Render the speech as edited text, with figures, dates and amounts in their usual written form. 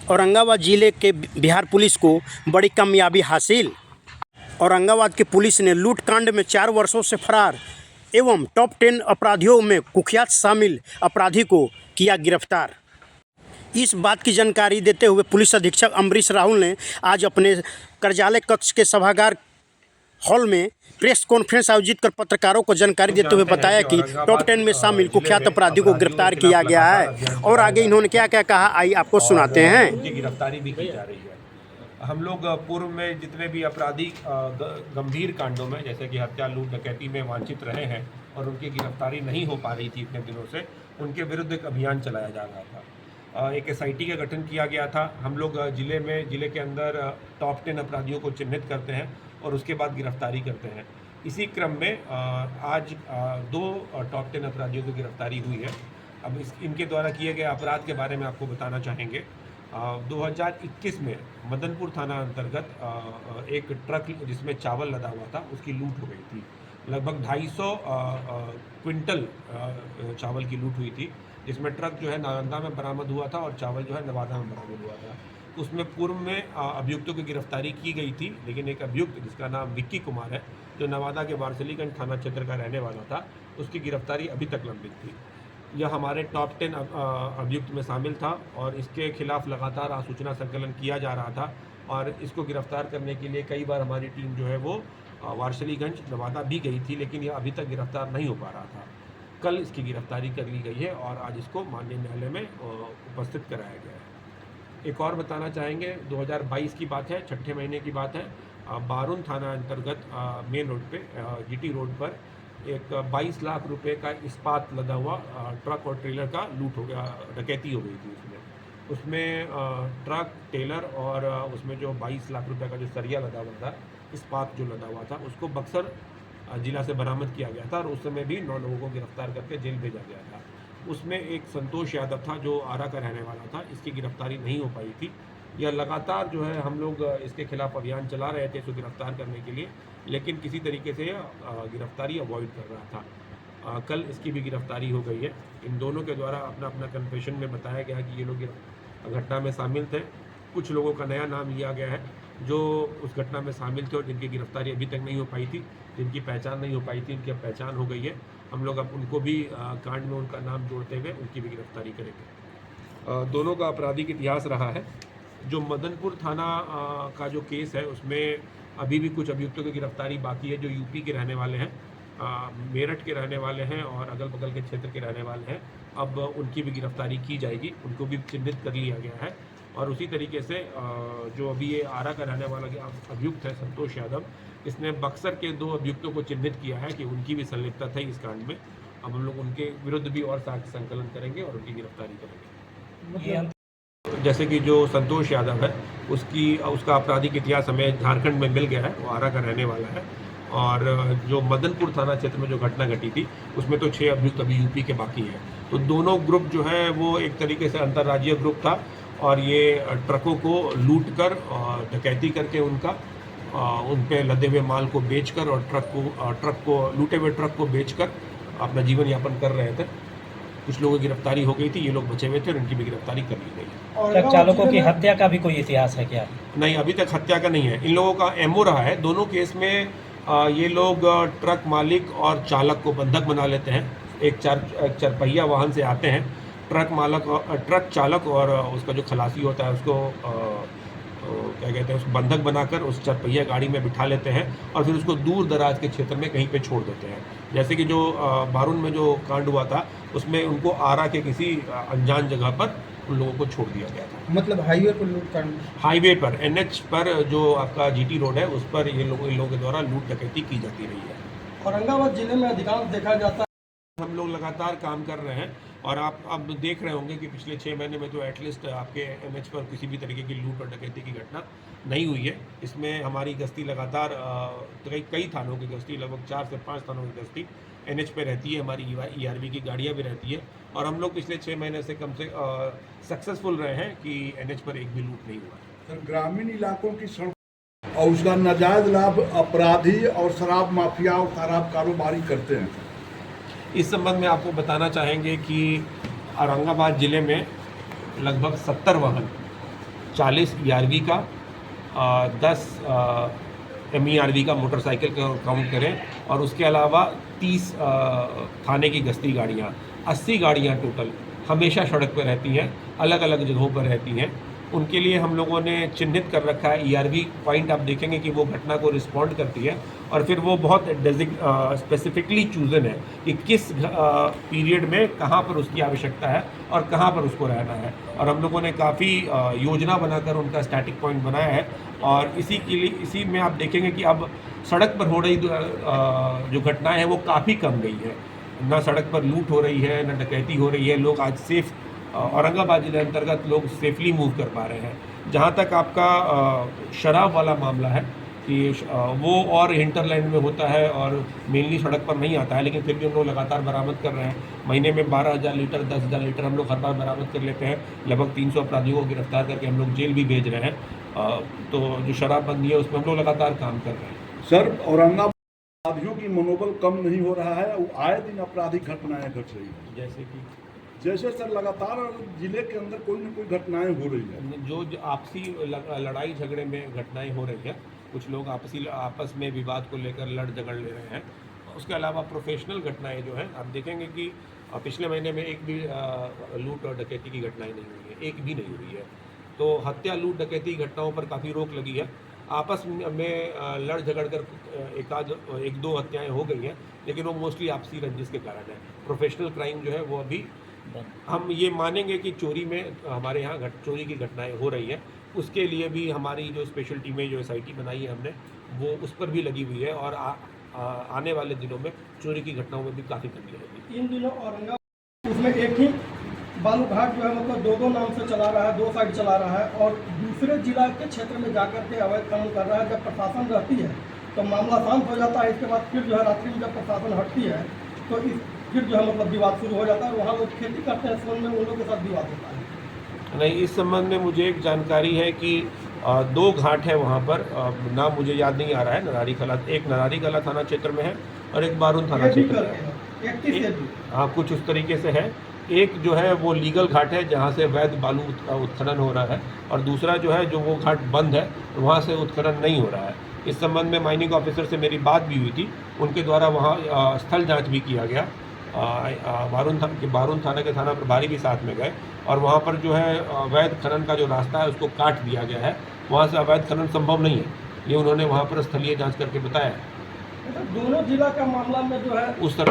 औरंगाबाद जिले के बिहार पुलिस को बड़ी कामयाबी हासिल। औरंगाबाद की पुलिस ने लूटकांड में 4 वर्षों से फरार एवं टॉप 10 अपराधियों में कुख्यात शामिल अपराधी को किया गिरफ्तार। इस बात की जानकारी देते हुए पुलिस अधीक्षक अमरीश राहुल ने आज अपने कार्यालय कक्ष के सभागार हॉल में प्रेस कॉन्फ्रेंस आयोजित कर पत्रकारों को जानकारी देते हुए बताया कि टॉप 10 में शामिल कुख्यात अपराधी को गिरफ्तार किया गया है। और आगे इन्होंने क्या क्या कहा, आइए आपको सुनाते हैं। उनकी गिरफ्तारी भी की जा रही है। हम लोग पूर्व में जितने भी अपराधी गंभीर कांडों में जैसे कि हत्या, लूट, डकैती में वांछित रहे हैं और उनकी गिरफ्तारी नहीं हो पा रही थी इतने दिनों से, उनके विरुद्ध एक अभियान चलाया जा रहा था। एक SIT का गठन किया गया था। हम लोग जिले के अंदर टॉप 10 अपराधियों को चिन्हित करते हैं और उसके बाद गिरफ्तारी करते हैं। इसी क्रम में आज 2 टॉप 10 अपराधियों की गिरफ्तारी हुई है। अब इनके द्वारा किए गए अपराध के बारे में आपको बताना चाहेंगे। 2021 में मदनपुर थाना अंतर्गत एक ट्रक जिसमें चावल लदा हुआ था उसकी लूट हो गई थी। लगभग 250 क्विंटल चावल की लूट हुई थी, जिसमें ट्रक जो है नालंदा में बरामद हुआ था और चावल जो है नवादा में बरामद हुआ था। उसमें पूर्व में अभियुक्तों की गिरफ्तारी की गई थी, लेकिन एक अभियुक्त जिसका नाम विक्की कुमार है, जो नवादा के वारसलीगंज थाना क्षेत्र का रहने वाला था, उसकी गिरफ्तारी अभी तक लंबित थी। यह हमारे टॉप 10 अभियुक्त में शामिल था और इसके खिलाफ लगातार सूचना संकलन किया जा रहा था और इसको गिरफ्तार करने के लिए कई बार हमारी टीम जो है वो वारसलीगंज नवादा भी गई थी, लेकिन यह अभी तक गिरफ्तार नहीं हो पा रहा था। कल इसकी गिरफ्तारी कर ली गई है और आज इसको माननीय न्यायालय में उपस्थित कराया गया है। एक और बताना चाहेंगे, 2022 की बात है, 6ठे महीने की बात है। बारुन थाना अंतर्गत मेन रोड पे GT रोड पर एक 22 लाख रुपए का इस्पात लदा हुआ ट्रक और ट्रेलर का लूट हो गया, डकैती हो गई थी उसमें ट्रक, टेलर और उसमें जो 22 लाख रुपए का जो सरिया लदा हुआ था, इस्पात जो लदा हुआ था, उसको बक्सर जिला से बरामद किया गया था और उस समय भी 9 लोगों को गिरफ्तार करके जेल भेजा गया था। उसमें एक संतोष यादव था जो आरा का रहने वाला था, इसकी गिरफ्तारी नहीं हो पाई थी। यह लगातार जो है हम लोग इसके खिलाफ अभियान चला रहे थे इसको गिरफ्तार करने के लिए, लेकिन किसी तरीके से गिरफ्तारी अवॉइड कर रहा था। कल इसकी भी गिरफ्तारी हो गई है। इन दोनों के द्वारा अपना अपना कन्फेशन में बताया गया है कि ये लोग घटना में शामिल थे। कुछ लोगों का नया नाम लिया गया है जो उस घटना में शामिल थे और जिनकी गिरफ्तारी अभी तक नहीं हो पाई थी, जिनकी पहचान नहीं हो पाई थी, उनकी अब पहचान हो गई है। हम लोग अब उनको भी कांड में उनका नाम जोड़ते हुए उनकी भी गिरफ्तारी करेंगे। दोनों का आपराधिक इतिहास रहा है। जो मदनपुर थाना का जो केस है उसमें अभी भी कुछ अभियुक्तों की गिरफ्तारी बाकी है जो यूपी के रहने वाले हैं, मेरठ के रहने वाले हैं और अगल बगल के क्षेत्र के रहने वाले हैं। अब उनकी भी गिरफ्तारी की जाएगी, उनको भी चिन्हित कर लिया गया है। और उसी तरीके से जो अभी ये आरा का रहने वाला अभियुक्त है संतोष यादव, इसने बक्सर के 2 अभियुक्तों को चिन्हित किया है कि उनकी भी संलिप्तता थी इस कांड में। अब हम लोग उनके विरुद्ध भी और साक्ष्य संकलन करेंगे और उनकी गिरफ्तारी करेंगे। जैसे कि जो संतोष यादव है उसका आपराधिक इतिहास हमें झारखंड में मिल गया है, वो आरा का रहने वाला है। और जो मदनपुर थाना क्षेत्र में जो घटना घटी थी उसमें तो 6 अभियुक्त अभी यूपी के बाकी हैं। तो दोनों ग्रुप जो है वो एक तरीके से अंतर्राज्यीय ग्रुप था और ये ट्रकों को लूट कर और डकैती करके उन पे लदे हुए माल को बेचकर और लूटे हुए ट्रक को बेचकर अपना जीवन यापन कर रहे थे। कुछ लोगों की गिरफ्तारी हो गई थी, ये लोग बचे हुए थे और इनकी भी गिरफ्तारी कर ली गई। ट्रक चालकों की हत्या का भी कोई इतिहास है क्या? नहीं, अभी तक हत्या का नहीं है। इन लोगों का MO रहा है। दोनों केस में ये लोग ट्रक मालिक और चालक को बंधक बना लेते हैं। एक चरपहिया वाहन से आते हैं, ट्रक चालक और उसका जो खलासी होता है उसको क्या कहते हैं, उसको बंधक बनाकर उस चरपहिया गाड़ी में बिठा लेते हैं और फिर उसको दूर दराज के क्षेत्र में कहीं पे छोड़ देते हैं। जैसे कि जो बारुन में जो कांड हुआ था उसमें उनको आरा के किसी अनजान जगह पर उन लोगों को छोड़ दिया गया था। मतलब हाईवे पर लूट कांड, हाईवे पर NH पर जो आपका GT रोड है उस पर इन लोगों के द्वारा लूट डकैती की जाती रही है। औरंगाबाद जिले में अधिकांश देखा जाता है। हम लोग लगातार काम कर रहे हैं और आप अब देख रहे होंगे कि पिछले 6 महीने में तो एटलीस्ट आपके NH पर किसी भी तरीके की लूट और डकैती की घटना नहीं हुई है। इसमें हमारी गश्ती लगातार कई थानों की गश्ती, लगभग 4 से 5 थानों की गश्ती NH पे रहती है। हमारी ERV की गाड़ियाँ भी रहती है और हम लोग पिछले 6 महीने से सक्सेसफुल रहे हैं कि NH पर एक भी लूट नहीं हुआ। ग्रामीण इलाकों की सड़क और उसका नाजायज लाभ अपराधी और शराब माफिया और शराब कारोबारी करते हैं। इस संबंध में आपको बताना चाहेंगे कि औरंगाबाद ज़िले में लगभग 70 वाहन 40 ERV का, 10 MERV का मोटरसाइकिल का काउंट करें, और उसके अलावा 30 थाने की गश्ती गाड़ियाँ, 80 गाड़ियाँ टोटल हमेशा सड़क पर रहती हैं, अलग अलग जगहों पर रहती हैं। उनके लिए हम लोगों ने चिन्हित कर रखा है। ERV पॉइंट आप देखेंगे कि वो घटना को रिस्पॉन्ड करती है, और फिर वो बहुत स्पेसिफिकली चूजन है कि किस पीरियड में कहाँ पर उसकी आवश्यकता है और कहाँ पर उसको रहना है। और हम लोगों ने काफ़ी योजना बनाकर उनका स्टैटिक पॉइंट बनाया है, और इसी में आप देखेंगे कि अब सड़क पर हो रही जो घटनाएं हैं वो काफ़ी कम गई है। ना सड़क पर लूट हो रही है, ना डकैती हो रही है। लोग आज सेफ, औरंगाबाद जिले अंतर्गत लोग सेफली मूव कर पा रहे हैं। जहाँ तक आपका शराब वाला मामला है कि वो और हिंटरलैंड में होता है और मेनली सड़क पर नहीं आता है, लेकिन फिर भी हम लोग लगातार बरामद कर रहे हैं। महीने में 12,000 लीटर 10,000 लीटर हम लोग हर बार बरामद कर लेते हैं। लगभग 300 अपराधियों को गिरफ्तार करके हम लोग जेल भी भेज रहे हैं। तो जो शराबबंदी है उसमें हम लोग लगातार काम कर रहे हैं। सर, औरंगाबाद अपराधियों की मनोबल कम नहीं हो रहा है, वो आए दिन आपराधिक घटनाएं घट रही हैं। जैसे सर लगातार जिले के अंदर कोई न कोई घटनाएं हो रही है। जो आपसी लड़ाई झगड़े में घटनाएं हो रही हैं, कुछ लोग आपस में विवाद को लेकर लड़ झगड़ ले रहे हैं। उसके अलावा प्रोफेशनल घटनाएं जो हैं, आप देखेंगे कि पिछले महीने में एक भी लूट और डकैती की घटनाएं नहीं हुई है, एक भी नहीं हुई है। तो हत्या, लूट, डकैती घटनाओं पर काफ़ी रोक लगी है। आपस में लड़ झगड़ कर एक दो हत्याएं हो गई हैं, लेकिन वो मोस्टली आपसी रंजिश के कारण है। प्रोफेशनल क्राइम जो है वो अभी हम ये मानेंगे कि चोरी में हमारे यहाँ चोरी की घटनाएं हो रही हैं। उसके लिए भी हमारी जो स्पेशल टीमें, जो SIT बनाई है हमने, वो उस पर भी लगी हुई है, और आने वाले दिनों में चोरी की घटनाओं में भी काफ़ी कमी आएगी। इन दिनों औरंगाबाद उसमें एक ही बालू घाट जो है मतलब दो नाम से चला रहा है, 2 साइड चला रहा है, और दूसरे जिला के क्षेत्र में जाकर के अवैध काम कर रहा है। जब प्रशासन रहती है तो मामला शांत हो जाता है। इसके बाद फिर जो है रात्रि में जब प्रशासन हटती है तो फिर जो है मतलब विवाद शुरू हो जाता है, और वहाँ लोग खेती करते हैं, इस संबंध में उन लोगों के साथ विवाद होता है। नहीं, इस संबंध में मुझे एक जानकारी है कि 2 घाट है वहाँ पर, नाम मुझे याद नहीं आ रहा है। नरारी कला, एक नरारी कला थाना क्षेत्र में है और एक बारून थाना क्षेत्र में है। हाँ, कुछ उस तरीके से है। एक जो है वो लीगल घाट है जहाँ से वैध बालू उत्खनन हो रहा है, और दूसरा जो है जो वो घाट बंद है, वहाँ से उत्खनन नहीं हो रहा है। इस संबंध में माइनिंग ऑफिसर से मेरी बात भी हुई थी, उनके द्वारा वहाँ स्थल जांच भी किया गया। बारून थाना के थाना प्रभारी भी साथ में गए, और वहाँ पर जो है अवैध खनन का जो रास्ता है उसको काट दिया गया है। वहाँ से अवैध खनन संभव नहीं है, ये उन्होंने वहाँ पर स्थलीय जाँच करके बताया। दोनों जिला का मामला में जो है उस तरफ